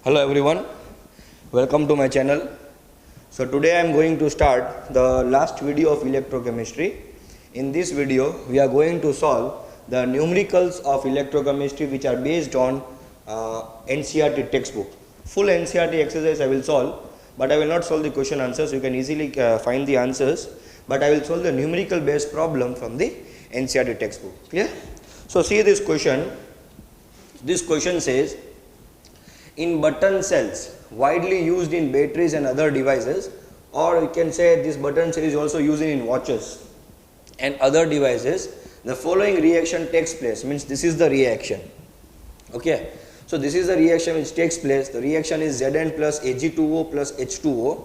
Hello everyone, welcome to my channel. So today I am going to start the last video of electrochemistry. In this video we are going to solve the numericals of electrochemistry which are based on NCERT textbook. Full NCERT exercise I will solve, but I will not solve the question answers. You can easily find the answers, but I will solve the numerical based problem from the NCERT textbook. Clear? So see this question. This question says, in button cells widely used in batteries and other devices, or you can say this button cell is also used in watches and other devices, the following reaction takes place. Means this is the reaction. Okay, so this is the reaction which takes place. The reaction is Zn plus Ag2O plus H2O,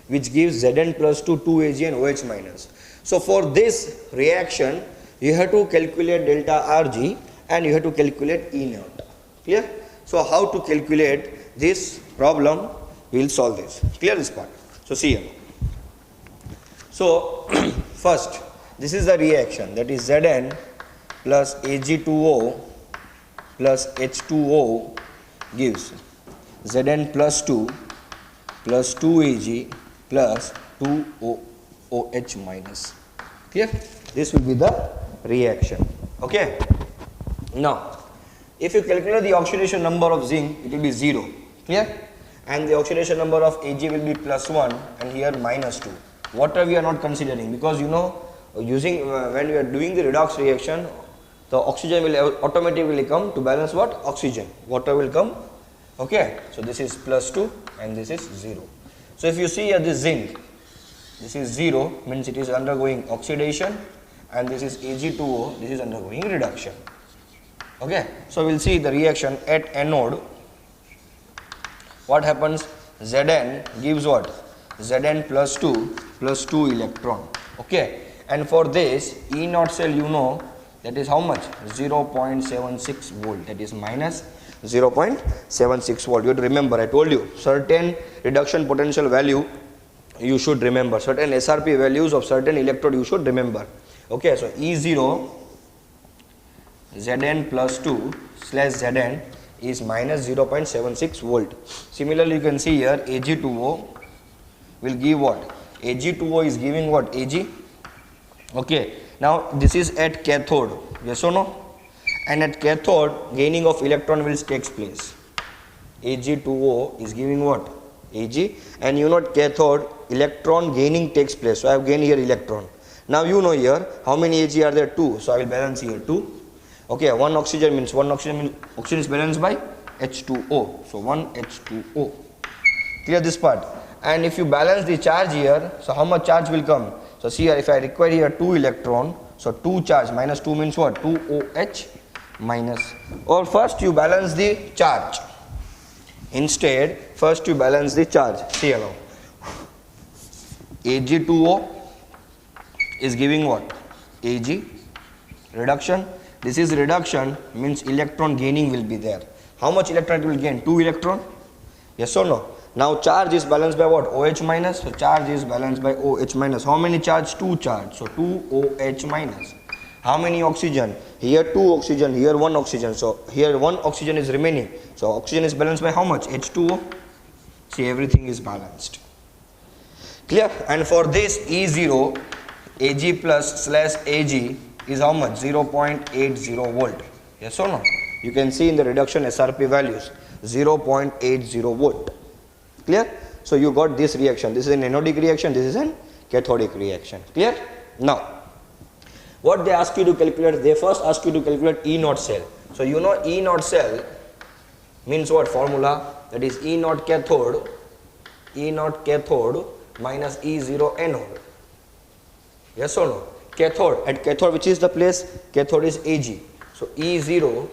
which gives Zn plus 2Ag and OH minus. So for this reaction you have to calculate delta Rg and you have to calculate E naught. Clear? So how to calculate this problem, we will solve this. Clear this part? So see here. So first, this is the reaction, that is Zn plus Ag2O plus H2O gives Zn plus 2 plus 2Ag plus 2OH minus. Clear? This will be the reaction. Okay. Now, if you calculate the oxidation number of zinc, it will be 0. Clear? And the oxidation number of Ag will be plus 1 and here minus 2. Water we are not considering, because you know, using when we are doing the redox reaction, the oxygen will automatically come to balance what? Oxygen. Water will come. Okay. So this is plus 2 and this is 0. So if you see here this zinc, this is 0, means it is undergoing oxidation, and this is Ag2O, this is undergoing reduction. Okay, so we will see the reaction at anode. What happens? Zn gives what? Zn plus 2 electron. Okay, and for this E naught cell, you know, that is how much? 0.76 volt, that is minus 0.76 volt. You have to remember, I told you certain reduction potential value you should remember, certain SRP values of certain electrode you should remember. Okay, so E0 Zn plus 2 slash Zn is minus 0.76 volt. Similarly, you can see here Ag2O will give what? Ag2O is giving what? Ag. Okay, now this is at cathode, yes or no? And at cathode, gaining of electron will takes place. Ag2O is giving what? Ag, and you know at cathode electron gaining takes place. So I have gained here electron. Now you know here how many Ag are there? 2. So I will balance here 2. Okay, one oxygen means oxygen is balanced by H2O. So 1 H2O. Clear this part? And if you balance the charge here, so how much charge will come? So see here, if I require here 2 electron, so 2 charge minus 2 means what? 2 OH minus. Or first you balance the charge. Instead, first you balance the charge. See here now. Ag2O is giving what? Ag. Reduction. This is reduction, means electron gaining will be there. How much electron it will gain? 2 electron? Yes or no? Now charge is balanced by what? OH minus. So charge is balanced by OH minus. How many charge? 2 charge. So 2 OH minus. How many oxygen? Here 2 oxygen, here 1 oxygen. So here 1 oxygen is remaining. So oxygen is balanced by how much? H2O. See, everything is balanced. Clear? And for this E0, Ag plus slash Ag is how much? 0.80 volt. Yes or no? You can see in the reduction SRP values 0.80 volt. Clear? So you got this reaction. This is an anodic reaction, this is an cathodic reaction. Clear? Now, what they ask you to calculate, they first ask you to calculate E naught cell. So you know E naught cell means what formula? That is E naught cathode minus E0 anode. Yes or no? Cathode, at cathode which is the place? Cathode is Ag. So E0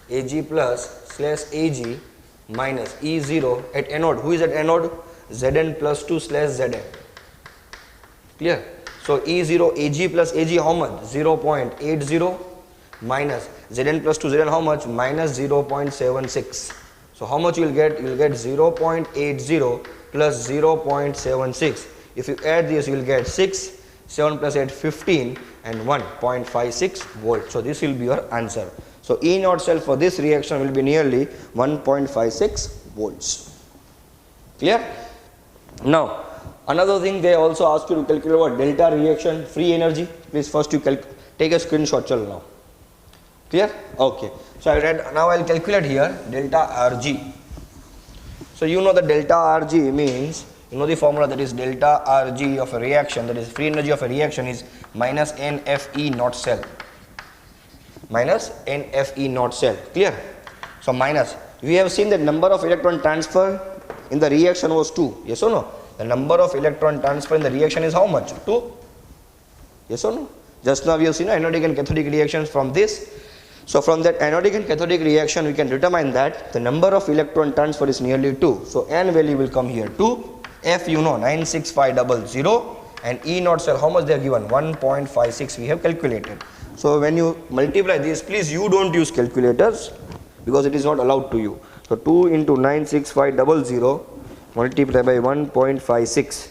Ag plus slash Ag minus E0 at anode. Who is at anode? Zn plus 2 slash Zn. Clear? So E0 Ag plus Ag how much? 0.80 minus Zn plus 2 Zn how much? Minus 0.76. So how much you will get? You will get 0.80 plus 0.76. If you add this, you will get 6. 7 plus 8, 15 and 1.56 volt. So this will be your answer. So E naught cell for this reaction will be nearly 1.56 volts. Clear? Now, another thing they also ask you to calculate what? Delta reaction free energy. Please first you take a screenshot. Chalo now. Clear? Okay. So now I'll calculate here delta Rg. So you know the delta Rg means, you know the formula, that is delta Rg of a reaction, that is free energy of a reaction, is minus NFE naught cell. Minus NFE naught cell. Clear? So minus. We have seen that number of electron transfer in the reaction was 2. Yes or no? The number of electron transfer in the reaction is how much? 2. Yes or no? Just now we have seen anodic and cathodic reactions from this. So from that anodic and cathodic reaction we can determine that the number of electron transfer is nearly 2. So N value will come here 2. F you know 96500, and E naught cell how much they are given? 1.56 we have calculated. So when you multiply this, please you don't use calculators because it is not allowed to you. So 2 into 96500 multiplied by 1.56.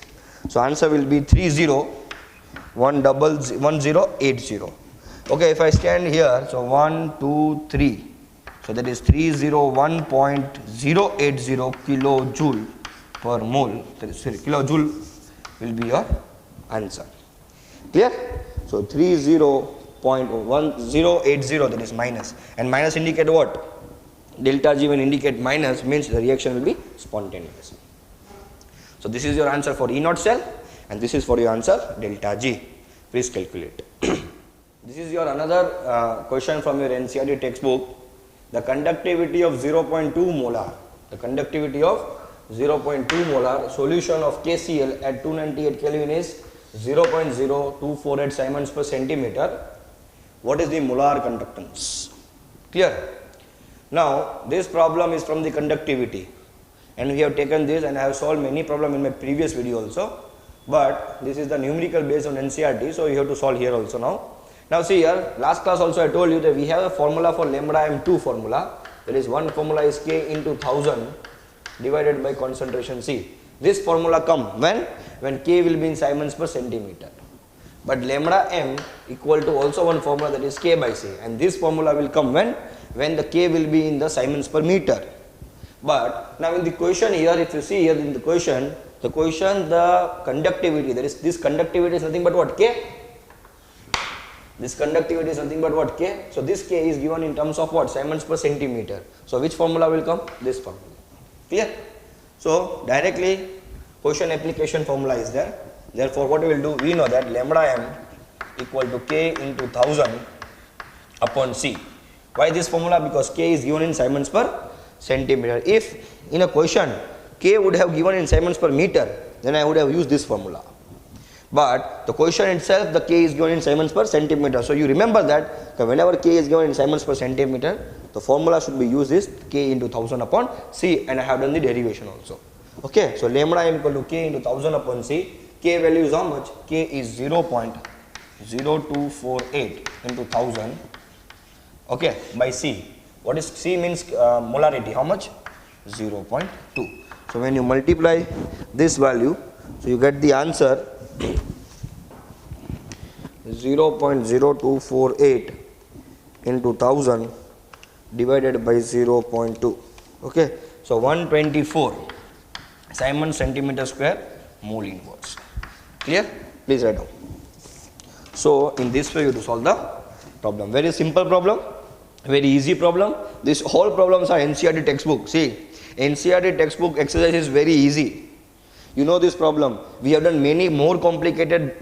So answer will be 301080. Okay, if I stand here, so 1, 2, 3. So that is 301.080 kilojoule per mole. That is, sorry, kilojoule will be your answer. Clear? So 30.1080, that is minus. And minus indicate what? Delta G when indicate minus means the reaction will be spontaneous. So this is your answer for E naught cell, and this is for your answer delta G. Please calculate. This is your another question from your NCERT textbook. The conductivity of 0.2 molar. The conductivity of 0.2 molar solution of KCl at 298 Kelvin is 0.0248 Siemens per centimeter. What is the molar conductance? Clear? Now this problem is from the conductivity, and we have taken this, and I have solved many problems in my previous video also, but this is the numerical based on NCERT, so you have to solve here also now. Now see here, last class also I told you that we have a formula for lambda m2 formula, that is one formula is K into 1000 divided by concentration C. This formula come when K will be in Siemens per centimeter. But lambda m equal to also one formula, that is K by C, and this formula will come when the K will be in the Siemens per meter. But now in the question here, if you see here in the question, the conductivity, that is this conductivity is nothing but what? K. This conductivity is nothing but what? K. So this K is given in terms of what? Siemens per centimeter. So which formula will come? This formula. Clear? So directly question application formula is there. Therefore what we will do? We know that lambda m equal to K into 1000 upon C. Why this formula? Because K is given in Siemens per centimeter. If in a question K would have given in Siemens per meter, then I would have used this formula. But the question itself, the K is given in Siemens per centimeter. So you remember that whenever K is given in Siemens per centimeter, the formula should be used is K into 1000 upon C, and I have done the derivation also. Okay, so lambda m equal to K into 1000 upon C. K value is how much? K is 0.0248 into 1000. Okay, by C. What is C means? Molarity. How much? 0.2. So when you multiply this value, so you get the answer 0.0248 into 1000 divided by 0.2. Okay, so 124 Siemens centimeter square mole inverse. Clear? Please write down. So in this way you have to solve the problem. Very simple problem, very easy problem. This whole problems are NCERT textbook. See, NCERT textbook exercise is very easy. You know this problem. We have done many more complicated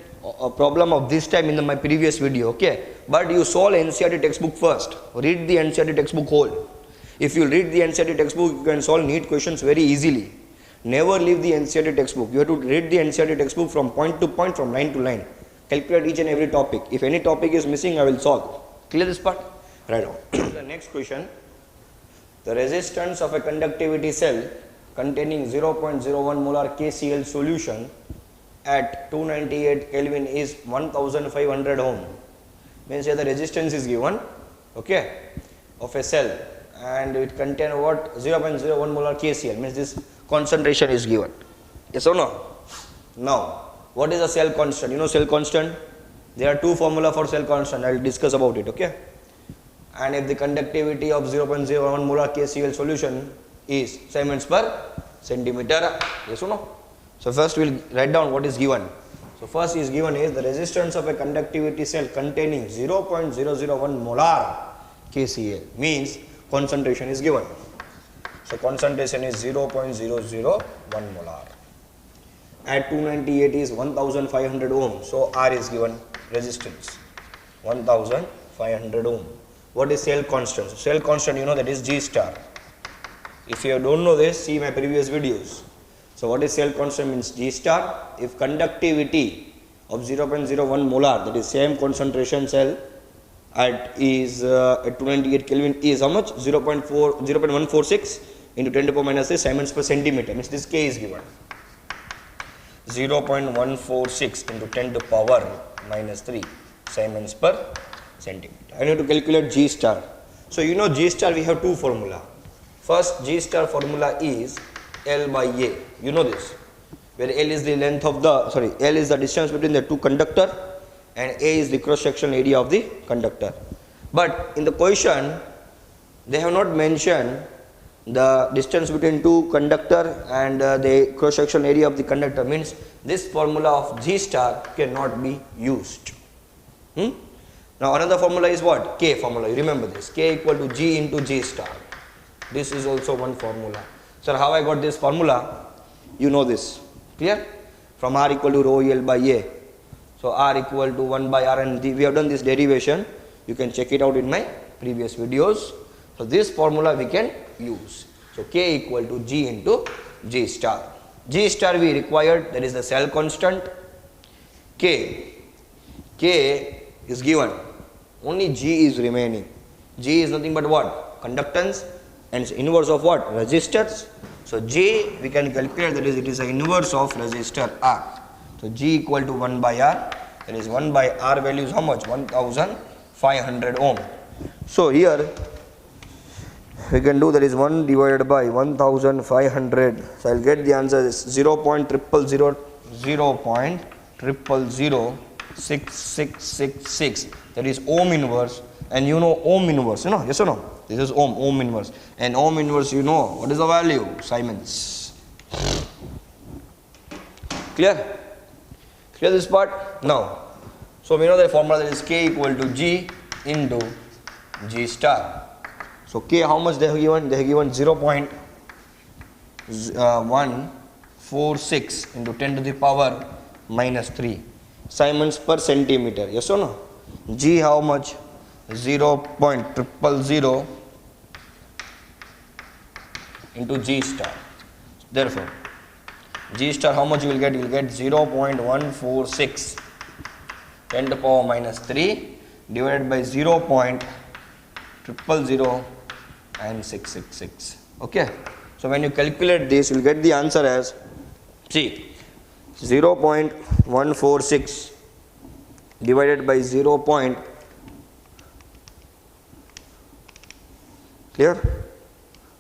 problem of this time in my previous video. Okay, but you solve NCERT textbook first. Read the NCERT textbook whole. If you read the NCERT textbook, you can solve NEET questions very easily. Never leave the NCERT textbook. You have to read the NCERT textbook from point to point, from line to line. Calculate each and every topic. If any topic is missing, I will solve. Clear this part? Right on. The next question. The resistance of a conductivity cell containing 0.01 molar KCl solution at 298 Kelvin is 1500 ohm. Means here the resistance is given, okay, of a cell, and it contains what? 0.01 molar KCl, means this concentration is given. Yes or no? Now, what is a cell constant? You know cell constant? There are two formula for cell constant. I will discuss about it, okay? And if the conductivity of 0.01 molar KCl solution is Siemens per centimeter. Yes or no? So first we will write down what is given. So first is given is the resistance of a conductivity cell containing 0.001 molar KCl, means concentration is given. So concentration is 0.001 molar. At 298 is 1500 ohm. So R is given, resistance 1500 ohm. What is cell constant? So cell constant, you know, that is G star. If you don't know this, see my previous videos. So what is cell constant means G star. If conductivity of 0.01 molar, that is same concentration cell at 298 Kelvin is how much? 0.146 into 10 to the power minus 3 Siemens per centimeter, means this K is given. 0.146 into 10 to the power minus 3 Siemens per centimeter. I need to calculate G star. So you know G star, we have two formula. First G star formula is L by A. You know this, where L is the length of the, L is the distance between the two conductor and A is the cross sectional area of the conductor. But in the question they have not mentioned the distance between two conductor and the cross sectional area of the conductor, means this formula of G star cannot be used. Now another formula is what? K formula. You remember this, K equal to G into G star. This is also one formula. Sir, how I got this formula? You know this, clear? From R equal to rho L by A. So R equal to 1 by R, and we have done this derivation. You can check it out in my previous videos. So this formula we can use. So K equal to G into G star. G star we required, that is the cell constant. K is given. Only G is remaining. G is nothing but what? Conductance, and it's inverse of what? Resistors. So G we can calculate, that is it is the inverse of resistor R. So G equal to 1 by R, that is 1 by R value is how much? 1500 ohm. So here we can do, that is 1 divided by 1500. So I'll get the answer is 0.000006666. That is ohm inverse, and you know ohm inverse, you know, yes or no? This is ohm inverse, and ohm inverse, you know what is the value? Siemens. Clear this part? Now, so we know the formula, that is K equal to G into G star. So K, how much they have given? They have given 0.146 into 10 to the power minus 3 Siemens per centimeter. Yes or no? G how much? 0.000 into G star. Therefore, G star how much you will get? You will get 0.146 10 to the power minus 3 divided by 0.000 and 666. Okay. So when you calculate this, you will get the answer as, see, 0.146 divided by 0. Clear?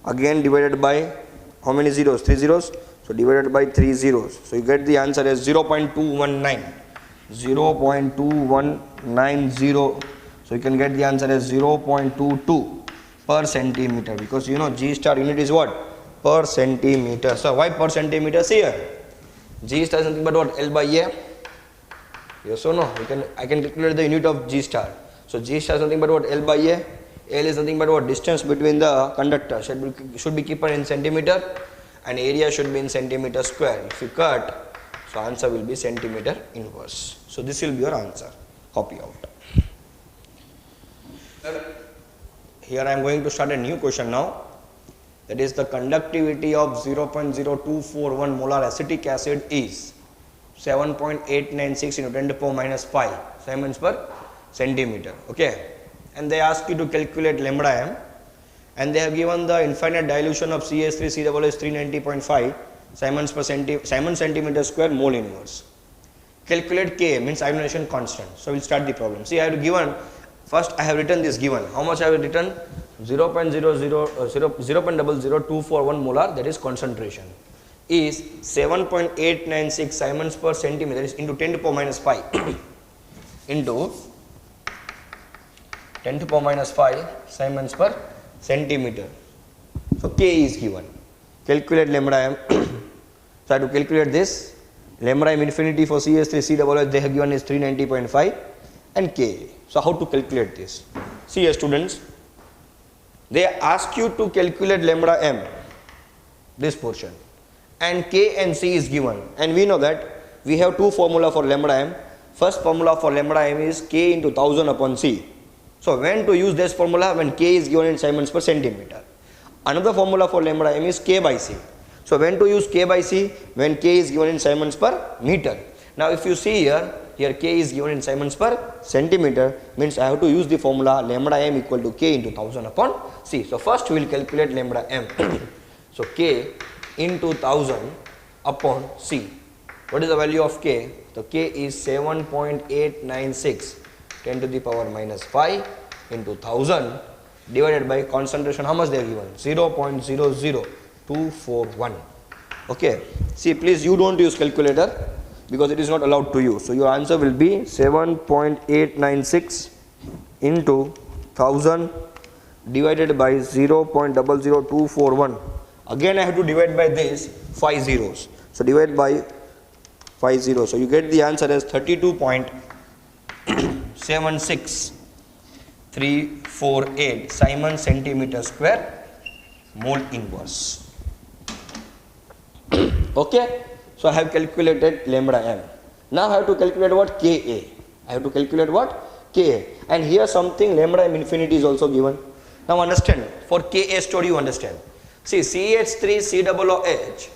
Again divided by how many zeros? 3 zeros. So divided by 3 zeros. So you get the answer as 0.219. 0.2190. So you can get the answer as 0.22 per centimeter, because you know G star unit is what? Per centimeter. So why per centimeter here? G star is nothing but what? L by A. Yes or no? I can calculate the unit of G star. So G star is nothing but what? L by A. L is nothing but what? Distance between the conductor should be kept in centimeter, and area should be in centimeter square. If you cut, so answer will be centimeter inverse. So this will be your answer. Copy out. Here I am going to start a new question now. That is, the conductivity of 0.0241 molar acetic acid is 7.896 into 10 to the power minus 5 Siemens per centimeter. Okay. And they ask you to calculate lambda m, and they have given the infinite dilution of CH3COO is 390.5 Siemens centimeter square mole inverse. Calculate K, means ionization constant. So we'll start the problem. See, I have given, first I have written this given. How much I have written? 0.00241 molar, that is concentration, is 7.896 Siemens per centimeter, that is into 10 to the power minus 5 into 10 to the power minus 5 Siemens per centimeter. So K is given. Calculate lambda m. So I have to calculate this. Lambda m infinity for CS3 COO they have given is 390.5 and K. So how to calculate this? See students, they ask you to calculate lambda m, this portion, and K and C is given, and we know that we have two formula for lambda m. First formula for lambda m is K into 1000 upon C. So when to use this formula? When K is given in Siemens per centimeter. Another formula for lambda m is K by C. So when to use K by C? When K is given in Siemens per meter. Now if you see here K is given in Siemens per centimeter, means I have to use the formula lambda m equal to K into 1000 upon C. So first we will calculate lambda m. So K into 1000 upon C. What is the value of K? So K is 7.896 10 to the power minus 5 into 1000 divided by concentration. How much they are given? 0.00241. Okay. See, please, you don't use calculator because it is not allowed to use. So your answer will be 7.896 into 1000 divided by 0.00241. Again I have to divide by this 5 zeros. So divide by 5 zeros. So you get the answer as 32.76348 Siemens centimeter square mole inverse. Okay. So I have calculated lambda m. Now I have to calculate what? Ka. I have to calculate what? Ka. And here something lambda m infinity is also given. Now understand, for Ka story you understand. See, CH3 COOH,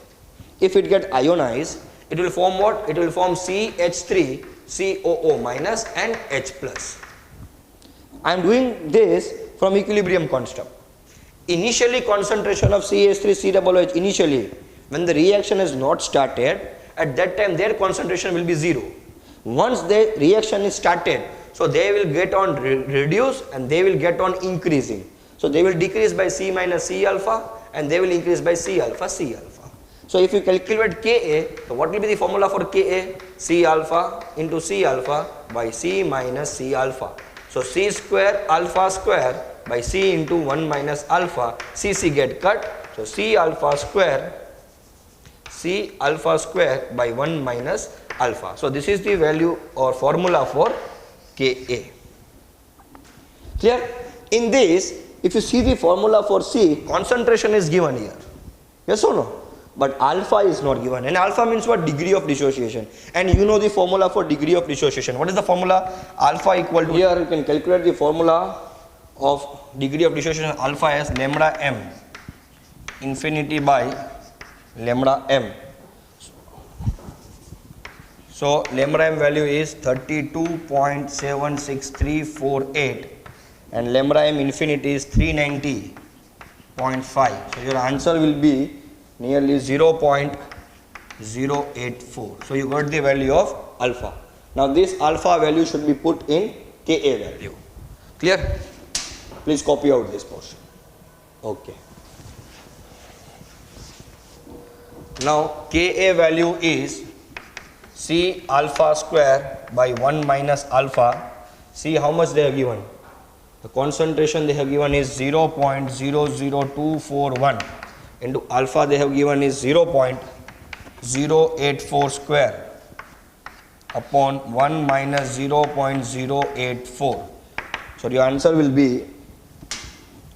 if it get ionized, it will form what? It will form CH3 COO minus and H plus. I am doing this from equilibrium construct. Initially concentration of CH3 COOH initially, when the reaction is not started, at that time their concentration will be 0. Once the reaction is started, so they will get on reduce and they will get on increasing. So they will decrease by C minus C alpha and they will increase by C alpha C alpha. So if you calculate Ka, so what will be the formula for Ka? C alpha into C alpha by C minus C alpha. So C square alpha square by C into 1 minus alpha, CC get cut. So C alpha square by 1 minus alpha. So this is the value or formula for Ka. Clear? In this, if you see the formula for C, concentration is given here. Yes or no? But alpha is not given. And alpha means what? Degree of dissociation. And you know the formula for degree of dissociation. What is the formula? Alpha equal to, here you can calculate the formula of degree of dissociation alpha as lambda m infinity by lambda m. So lambda m value is 32.76348 and lambda m infinity is 390.5. So your answer will be nearly 0.084. So you got the value of alpha. Now this alpha value should be put in Ka value. Clear? Please copy out this portion. Okay. Now Ka value is C alpha square by 1 minus alpha. See how much they have given. The concentration they have given is 0.00241 into alpha they have given is 0.084 square upon 1 minus 0.084. So your answer will be,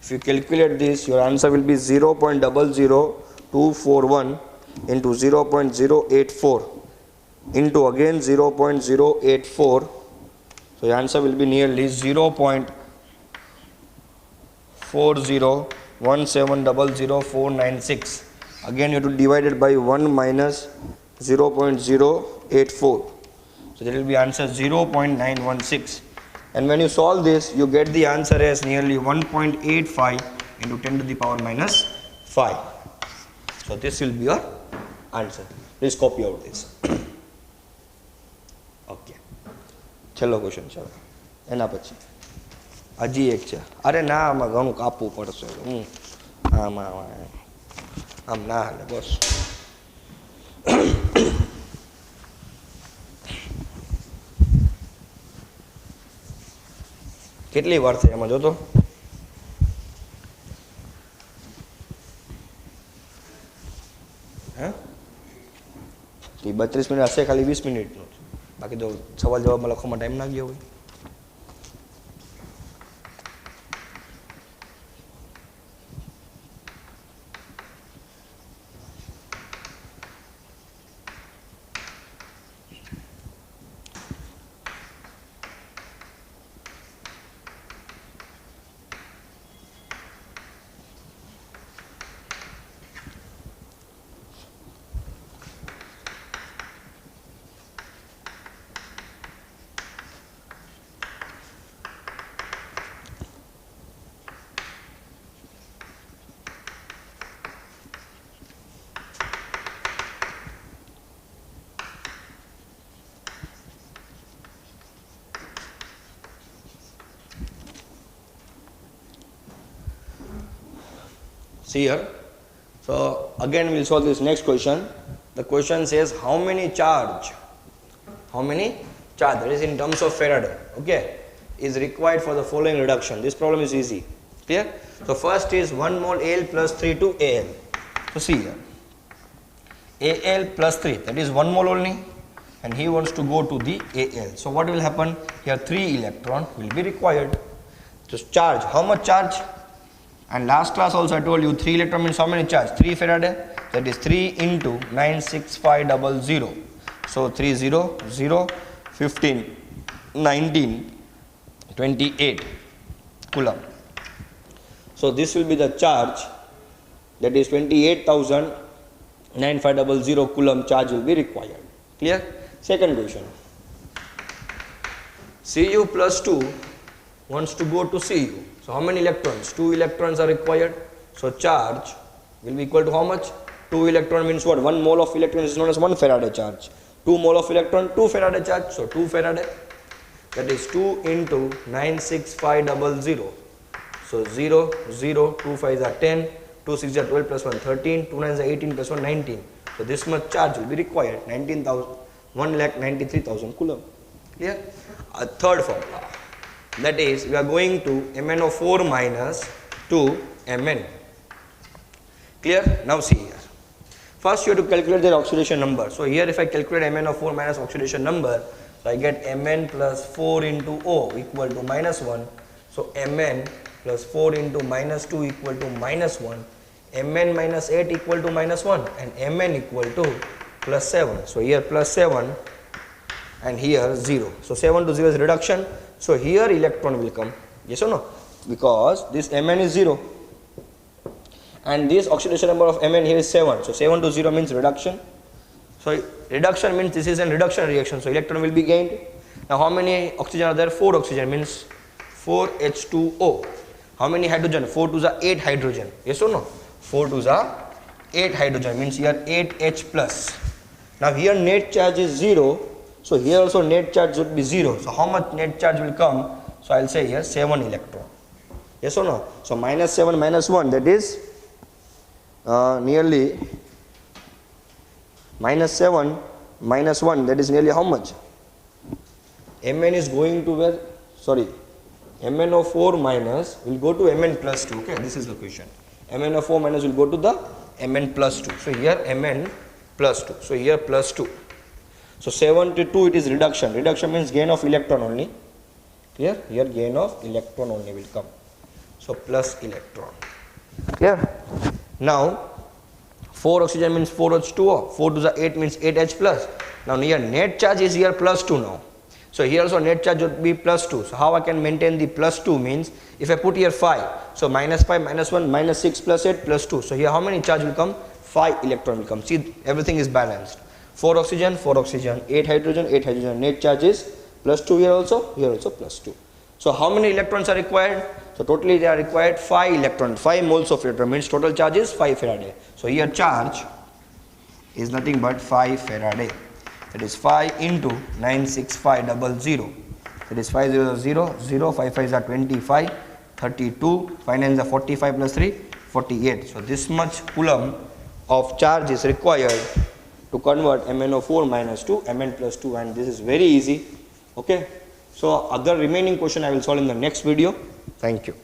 if you calculate this, your answer will be 0.00241 into 0.084 into again 0.084. So your answer will be nearly 0.401700496. Again you have to divide it by 1 minus 0.084. So there will be answer 0.916. And when you solve this, you get the answer as nearly 1.85 into 10 to the power minus 5. So this will be your answer. Please copy out this. Okay. છેલ્લો question છે એના પછી હજી એક છે. અરે ના આમાં ઘણું કાપવું પડશે. આમાં આમ ના હાલે બસ. કેટલી વાર છે એમાં જોતો? એ 32 મિનિટ હશે ખાલી 20 મિનિટનું, બાકી તો સવાલ જવાબમાં લખવામાં ટાઈમ ના ગયો હોય. See here. So again we'll solve this next question. The question says how many charge, that is in terms of Faraday, okay, is required for the following reduction. This problem is easy. Clear? So first is 1 mole Al plus 3 to Al. So see here, Al plus 3, that is 1 mole only, and he wants to go to the Al. So what will happen? Here 3 electron will be required. Just charge, how much charge? And last class also I told you 3 electron means how many charge? 3 Faraday, that is 3 into 96500. So 3 0 0 15 19 28 coulomb. So this will be the charge, that is 28,9500 coulomb charge will be required. Clear? Second question. Cu plus 2 wants to go to Cu. So how many electrons? 2 electrons are required. So charge will be equal to how much? 2 electron means what? 1 mole of electron is known as 1 Faraday charge. 2 mole of electron, 2 Faraday charge. So 2 Faraday, that is 2 into 96500. So 0 0 2 5s are 10, 2 6s are 12 plus 1 13, 2 9s are 18 plus 1 19. So this much charge will be required, 1,93,000 coulomb. Clear? A third formula, that is we are going to MnO4 minus 2 Mn. Clear? Now see here. First you have to calculate their oxidation number. So here if I calculate MnO4 minus oxidation number, so I get Mn plus 4 into O equal to minus 1. So Mn plus 4 into minus 2 equal to minus 1. Mn minus 8 equal to minus 1 and Mn equal to plus 7. So here plus 7 and here 0. So 7 to 0 is reduction. So here electron will come. Yes or no? Because this Mn is 0. And this oxidation number of Mn here is 7. So 7 to 0 means reduction. So reduction means this is a reduction reaction. So electron will be gained. Now how many oxygen are there? 4 oxygen means 4 H2O. How many hydrogen? 4 to the 8 hydrogen. Yes or no? 4 to the 8 hydrogen means here 8 H plus. Now here net charge is 0. So here also net charge would be 0. So how much net charge will come? So I will say here 7 electron. Yes or no? So minus 7 minus 1, that is nearly minus 7 minus 1, that is nearly how much? Mn is going to where? Sorry, MnO4 minus will go to Mn plus 2. Okay, this is the question. MnO4 minus will go to the Mn plus 2. So here Mn plus 2. So here plus 2. So 7 to 2 it is reduction. Reduction means gain of electron only. Clear? Here gain of electron only will come. So plus electron. Clear? Now 4 oxygen means 4 H2O. 4 to the 8 means 8 H plus. Now here net charge is here plus 2 now. So here also net charge would be plus 2. So how I can maintain the plus 2 means if I put here 5. So minus 5 minus 1 minus 6 plus 8 plus 2. So here how many charge will come? 5 electron will come. See, everything is balanced. 4 oxygen, 4 oxygen, 8 hydrogen, 8 hydrogen. Net charge is plus 2 here also plus 2. So how many electrons are required? So totally they are required 5 electrons, 5 moles of electron means total charge is 5 Faraday. So here charge is nothing but 5 Faraday. That is 5 into 96500. That is 500, 0, 5 5s are 25, 32, 5 9s are 45 plus 3, 48. So this much coulomb of charge is required to convert MnO4 minus to Mn plus 2, and this is very easy. Okay. So other remaining question I will solve in the next video. Thank you.